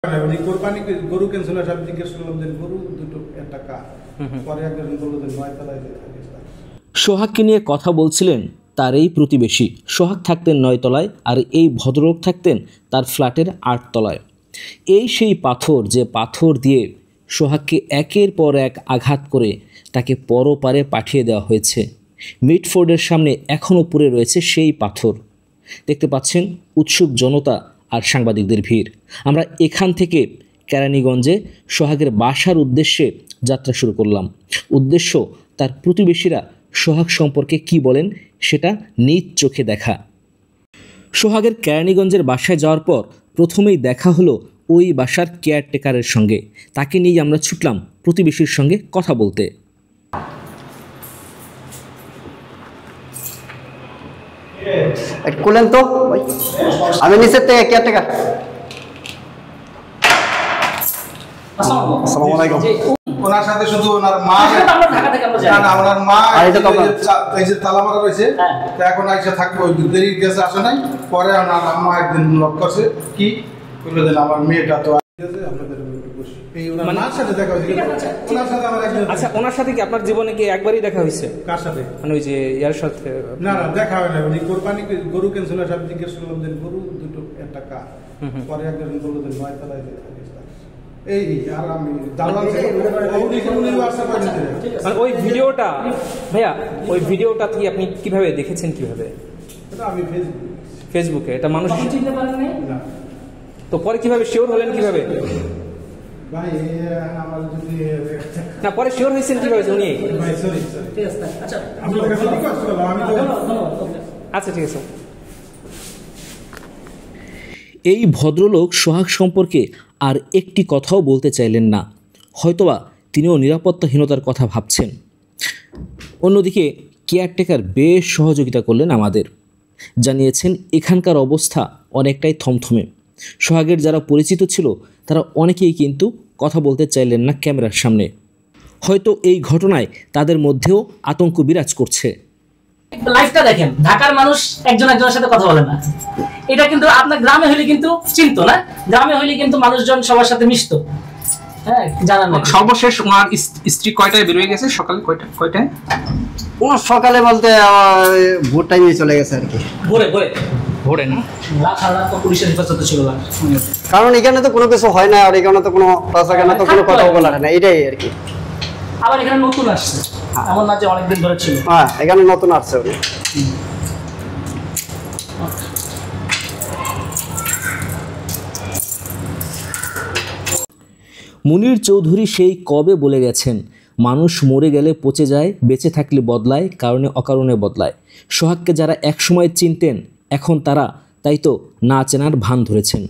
কোরবানি গরু ক্যান্সেল হয়, সব জিজ্ঞেস করলাম যে গরু দুটো একটা কার, পরে একজন বললো যে 9 তলায় যে থাকে। সোহাগকে নিয়ে কথা বলছিলেন তার এই প্রতিবেশী। সোহাগ থাকতেন 9 তলায় আর এই ভদ্রলোক থাকতেন তার ফ্ল্যাটের 8 তলায়। এই সেই পাথর যে পাথর দিয়ে সোহাগকে একের পর এক আঘাত করে তাকে পরপারে পাঠিয়ে দেওয়া হয়েছে। মিটফোর্ডের সামনে এখনও পড়ে রয়েছে সেই পাথর। দেখতে পাচ্ছেন উৎসুক জনতা আর সাংবাদিকদের ভিড়। আমরা এখান থেকে কেরানীগঞ্জে সোহাগের বাসার উদ্দেশ্যে যাত্রা শুরু করলাম। উদ্দেশ্য তার প্রতিবেশীরা সোহাগ সম্পর্কে কি বলেন সেটা নিজ চোখে দেখা। সোহাগের কেরানীগঞ্জের বাসায় যাওয়ার পর প্রথমেই দেখা হলো ওই বাসার কেয়ারটেকারের সঙ্গে। তাকে নিয়ে আমরা ছুটলাম প্রতিবেশীর সঙ্গে কথা বলতে। খুলেন তো, আমি নিচের থেকে কেয়ারটেকার। আসসালামু আলাইকুম। ওনার সাথে শুধু ওনার মা, না ওনার মা এই যে তালা মারা রয়েছে, এখন আইসা থাকবে, ওই দেরি গেছে আসে নাই। পরে ওনার আম্মা একদিন লক করছে কি বললো যে আমার মেয়েটা তো আচ্ছা, ওনার সাথে কি আপনার জীবনে কি একবারই দেখা হয়েছে? কার সাথে? মানে ওই যে ইয়ার সাথে? না না, দেখা হয় না। কোরবানি গরু ক্যান্সেল হয়, সব জিজ্ঞেস করলাম যে গরু দুটো একটা কার, পরে একজন বললো যে 9 তলায় যে থাকে। এই আর আমি দালাল মানে ওই ভিডিওটা ভাইয়া, ওই ভিডিওটা কি আপনি কিভাবে দেখেছেন? কিভাবে? আমি ফেসবুকে। এটা মানুষ চিনতে পারেন না তো পরে কিভাবে শিওর হলেন? কিভাবে ভাই আমার যদি না পরে শিওর হয়েছেন কিভাবে উনি? ভাই সরি ঠিক আছে। আচ্ছা আমি রিকোয়েস্ট করলাম, আমি তো আচ্ছা ঠিক আছে। এই ভদ্রলোক সোহাগ সম্পর্কে আর একটি কথাও বলতে চাইলেন না। হয়তোবা তিনিও নিরাপত্তাহীনতার কথা ভাবছেন। অন্যদিকে কেয়ারটেকার বেশ সহযোগিতা করলেন আমাদের। জানিয়েছেন এখানকার অবস্থা অনেকটাই থমথমে। সোহাগের যারা পরিচিত ছিল তারা অনেকেই কিন্তু কথা বলতে চাইলেন না ক্যামেরার সামনে। হয়তো এই ঘটনায় তাদের মধ্যেও আতঙ্ক বিরাজ করছে। লাইফটা দেখেন, ঢাকার মানুষ একজন একজনের সাথে কথা বলে না। এটা কিন্তু আপনার গ্রামে হইলে কিন্তু চিনতো না, গ্রামে হইলে কিন্তু মানুষজন সবার সাথে মিশতো। হ্যাঁ, জানান না। সর্বশেষ ওনার স্ত্রী কয়টায় বের হয়ে গেছে? সকালে কয়টায়? ওনার সকালে বলতে ভোর টাইমে চলে গেছে আর কি। ভোরে ভোরে ভোরে না? রাত পুলিশের হেফাজতে ছিল না, কারণ এখানে তো কোনো কিছু হয় না, আর এখানে তো কোনো এখানে তো কোনো কথা বলা হয় না, এটাই আর কি। আবার এখানে নতুন আসছে, এমন না যে অনেকদিন ধরে ছিল। হ্যাঁ, এখানে নতুন আসছে উনি। মুনির চৌধুরী সেই কবে বলে গেছেন, মানুষ মরে গেলে পচে যায়, বেঁচে থাকলে বদলায়, কারণে অকারণে বদলায়। সোহাগকে যারা একসময় চিনতেন এখন তারা তাই তো না চেনার ভান ধরেছেন।